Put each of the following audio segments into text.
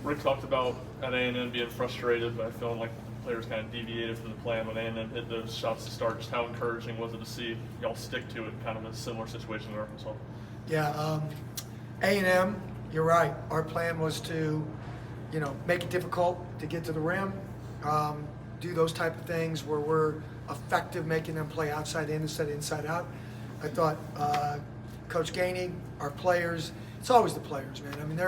Rick talked about at A&M being frustrated by feeling like players kind of deviated from the plan when A&M hit those shots to start. Just how encouraging was it to see y'all stick to it, kind of a similar situation in Arkansas? Yeah, A&M, you're right. Our plan was to, make it difficult to get to the rim, do those type of things where we're effective making them play outside in instead of inside out. I thought Coach Gainey, our players, it's always the players, man. I mean,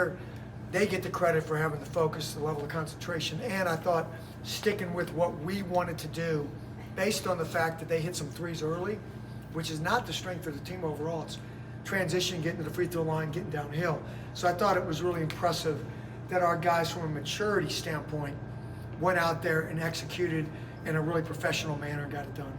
they get the credit for having the focus, the level of concentration, and I thought sticking with what we wanted to do based on the fact that they hit some threes early, which is not the strength of the team overall. It's transition, getting to the free throw line, getting downhill. So I thought it was really impressive that our guys from a maturity standpoint went out there and executed in a really professional manner and got it done.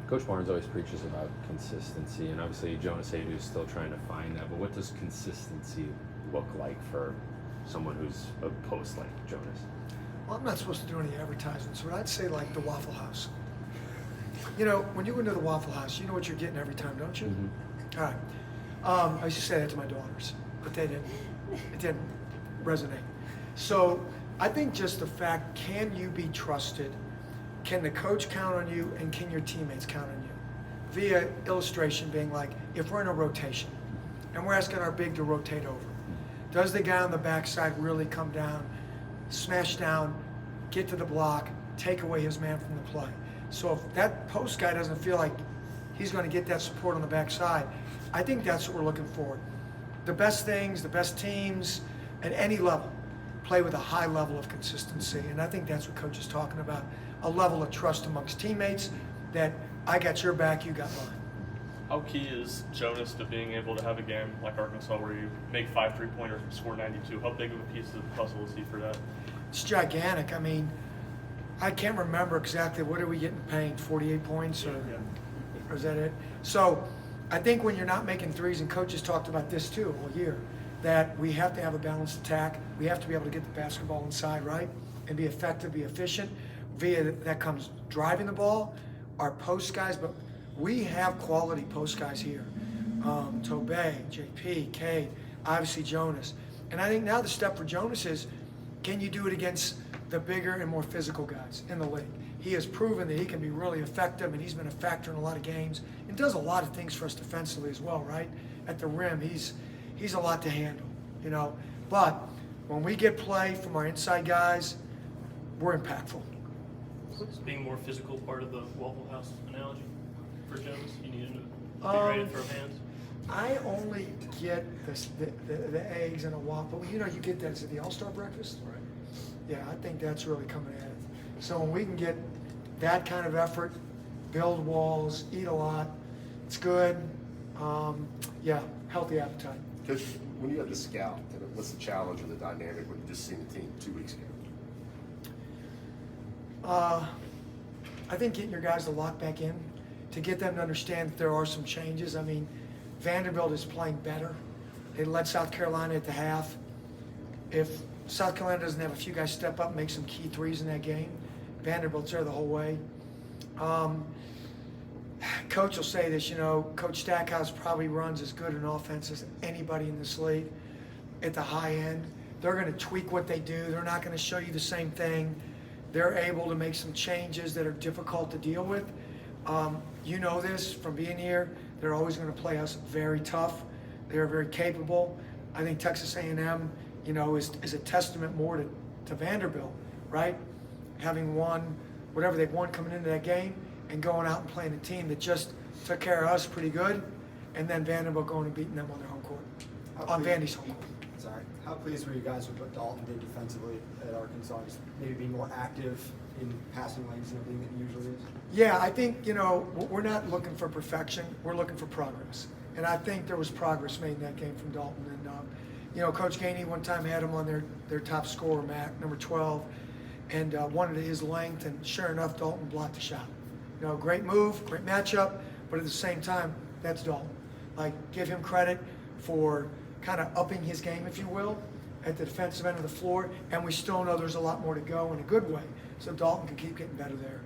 Coach Barnes always preaches about consistency, and obviously Jonas Haydu is still trying to find that, but what does consistency look like for someone who's a post like Jonas? Well, I'm not supposed to do any advertisements, but I'd say like the Waffle House. When you go into the Waffle House, you know what you're getting every time, don't you? Mm-hmm. All right. I used to say that to my daughters, but it didn't resonate. So I think just the fact, can you be trusted? Can the coach count on you, and can your teammates count on you? Via illustration being like, if we're in a rotation and we're asking our big to rotate over, does the guy on the backside really come down, smash down, get to the block, take away his man from the play? So if that post guy doesn't feel like he's going to get that support on the backside, I think that's what we're looking for. The best things, the best teams at any level play with a high level of consistency, and I think that's what Coach is talking about, a level of trust amongst teammates that I got your back, you got mine. How key is Jonas to being able to have a game like Arkansas where you make 5 3-pointers and score 92? How big of a piece of the puzzle is he for that? It's gigantic. I mean, I can't remember exactly, what are we getting paid, 48 points or is that it? So I think when you're not making threes, and coaches talked about this too all year, that we have to have a balanced attack. We have to be able to get the basketball inside, right? And be effective, be efficient. Via that comes driving the ball, our post guys, but we have quality post guys here. Tobey, JP, Cade, obviously Jonas. And I think now the step for Jonas is, can you do it against the bigger and more physical guys in the league? He has proven that he can be really effective, and he's been a factor in a lot of games and does a lot of things for us defensively as well, right? At the rim, he's a lot to handle, But when we get play from our inside guys, we're impactful. Is being more physical part of the Waffle House analogy for Jones? You need to be ready to throw hands? I only get the eggs and a waffle. You get that at the All-Star breakfast. Right. Yeah, I think that's really coming at it. So when we can get that kind of effort, build walls, eat a lot, it's good. Healthy appetite. Coach, when you have the scout, what's the challenge or the dynamic when you just seen the team 2 weeks ago? I think getting your guys to lock back in, to get them to understand that there are some changes. I mean, Vanderbilt is playing better. They led South Carolina at the half. If South Carolina doesn't have a few guys step up and make some key threes in that game, Vanderbilt's there the whole way. Coach will say this, Coach Stackhouse probably runs as good an offense as anybody in this league at the high end. They're going to tweak what they do. They're not going to show you the same thing. They're able to make some changes that are difficult to deal with. You know this from being here. They're always going to play us very tough. They're very capable. I think Texas A&M, is a testament more to Vanderbilt, right? Having won whatever they've won coming into that game and going out and playing a team that just took care of us pretty good, and then Vanderbilt going and beating them on their home court, on Vandy's home court. Sorry. How pleased were you guys with what Dalton did defensively at Arkansas? Just maybe being more active in passing lanes and everything that he usually is? Yeah, I think, we're not looking for perfection. We're looking for progress. And I think there was progress made in that game from Dalton. And, Coach Gainey one time had him on their top scorer, Mac, number 12, and wanted his length. And sure enough, Dalton blocked the shot. Great move, great matchup, but at the same time, that's Dalton. Like, give him credit for kind of upping his game, if you will, at the defensive end of the floor, and we still know there's a lot more to go in a good way, so Dalton can keep getting better there.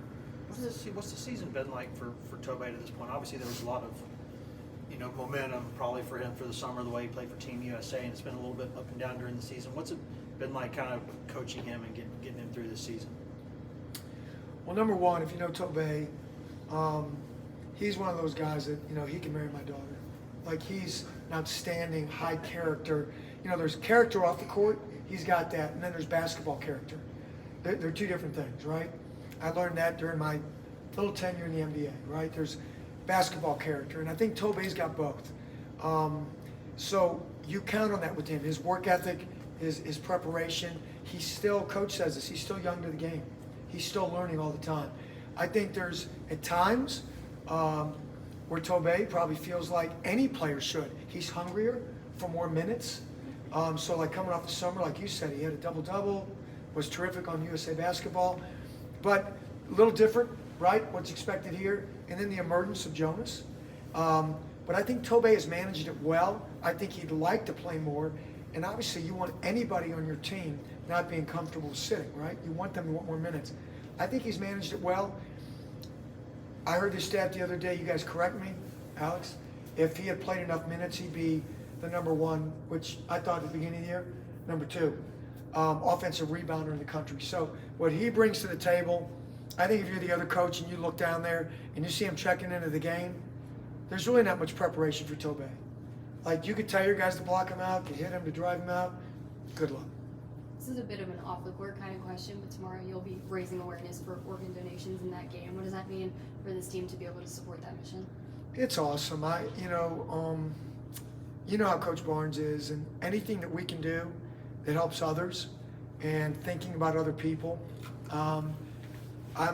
What's the season been like for Tobey to this point? Obviously, there was a lot of momentum probably for him for the summer, the way he played for Team USA, and it's been a little bit up and down during the season. What's it been like kind of coaching him and getting him through this season? Well, number one, if you know Tobey, he's one of those guys that, he can marry my daughter. Like, he's an outstanding, high character. There's character off the court, he's got that, and then there's basketball character. They're two different things, right? I learned that during my little tenure in the NBA, right? There's basketball character, and I think Tobey's got both. So you count on that with him. His work ethic, his preparation. He's still, coach says this, he's still young to the game. He's still learning all the time. I think there's, at times, where Tobey probably feels like any player should. He's hungrier for more minutes. So like coming off the summer, like you said, he had a double-double, was terrific on USA Basketball, but a little different, right? What's expected here, and then the emergence of Jonas. But I think Tobey has managed it well. I think he'd like to play more, and obviously you want anybody on your team not being comfortable sitting, right? You want them to want more minutes. I think he's managed it well. I heard this stat the other day, you guys correct me, Alex, if he had played enough minutes, he'd be the number one, which I thought at the beginning of the year, number two, offensive rebounder in the country. So what he brings to the table, I think if you're the other coach and you look down there and you see him checking into the game, there's really not much preparation for Tobey. Like, you could tell your guys to block him out, to hit him, to drive him out. Good luck. This is a bit of an off-the-court kind of question, but tomorrow you'll be raising awareness for organ donations in that game. What does that mean for this team to be able to support that mission? It's awesome. You know how Coach Barnes is, and anything that we can do that helps others and thinking about other people. I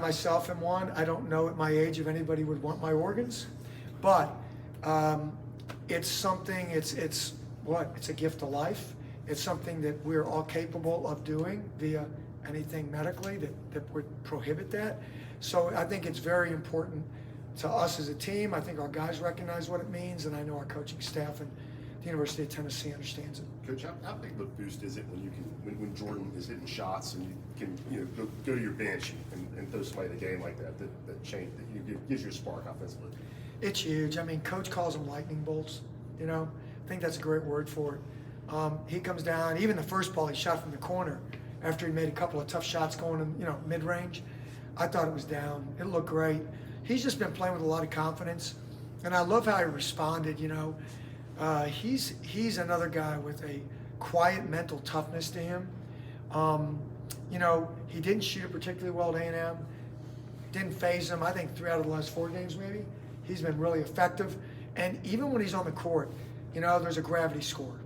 myself am one. I don't know at my age if anybody would want my organs, but it's something, it's a gift of life. It's something that we're all capable of doing via anything medically that would prohibit that. So I think it's very important to us as a team. I think our guys recognize what it means, and I know our coaching staff and the University of Tennessee understands it. Coach, how big of a boost is it when Jordan is hitting shots and you can go to your bench and throw somebody in a game like that gives you a spark offensively? It's huge. I mean, Coach calls them lightning bolts. I think that's a great word for it. He comes down, even the first ball he shot from the corner after he made a couple of tough shots going in, mid-range. I thought it was down. It looked great. He's just been playing with a lot of confidence, and I love how he responded. He's another guy with a quiet mental toughness to him. He didn't shoot it particularly well at A&M. Didn't phase him. I think 3 out of the last 4 games maybe. He's been really effective. And even when he's on the court, there's a gravity score.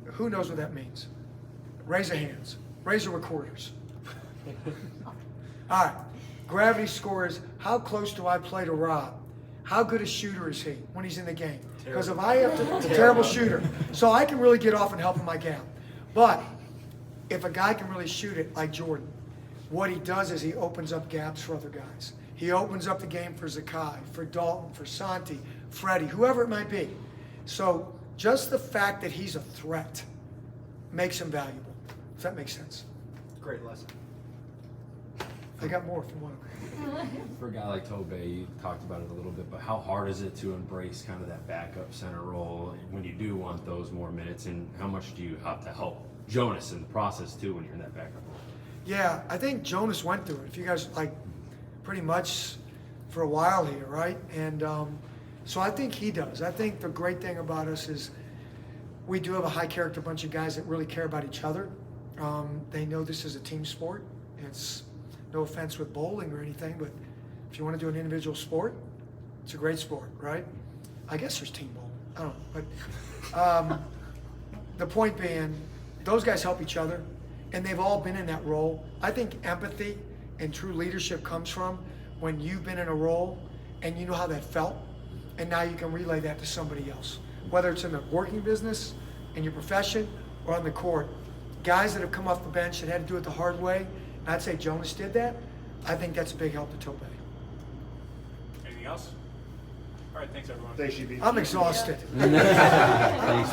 Who knows what that means? Raise your hands. Raise your recorders. All right. Gravity score is how close do I play to Rob? How good a shooter is he when he's in the game? Because if I have to, terrible shooter. So I can really get off and help him my gap. But if a guy can really shoot it like Jordan, what he does is he opens up gaps for other guys. He opens up the game for Zakai, for Dalton, for Santi, Freddie, whoever it might be. So just the fact that he's a threat makes him valuable. If that makes sense. Great lesson. I got more if you want to. For a guy like Tobey, you talked about it a little bit, but how hard is it to embrace kind of that backup center role when you do want those more minutes, and how much do you have to help Jonas in the process too when you're in that backup role? Yeah, I think Jonas went through it. If you guys pretty much for a while here, right? And so I think he does. I think the great thing about us is we do have a high character bunch of guys that really care about each other. They know this is a team sport. It's no offense with bowling or anything, but if you want to do an individual sport, it's a great sport, right? I guess there's team bowling. I don't know. But the point being, those guys help each other, and they've all been in that role. I think empathy and true leadership comes from when you've been in a role and you know how that felt, and now you can relay that to somebody else, whether it's in the working business, in your profession, or on the court. Guys that have come off the bench that had to do it the hard way, and I'd say Jonas did that. I think that's a big help to Tobey. Anything else? All right, thanks everyone. Thanks, GB. I'm exhausted. Thanks.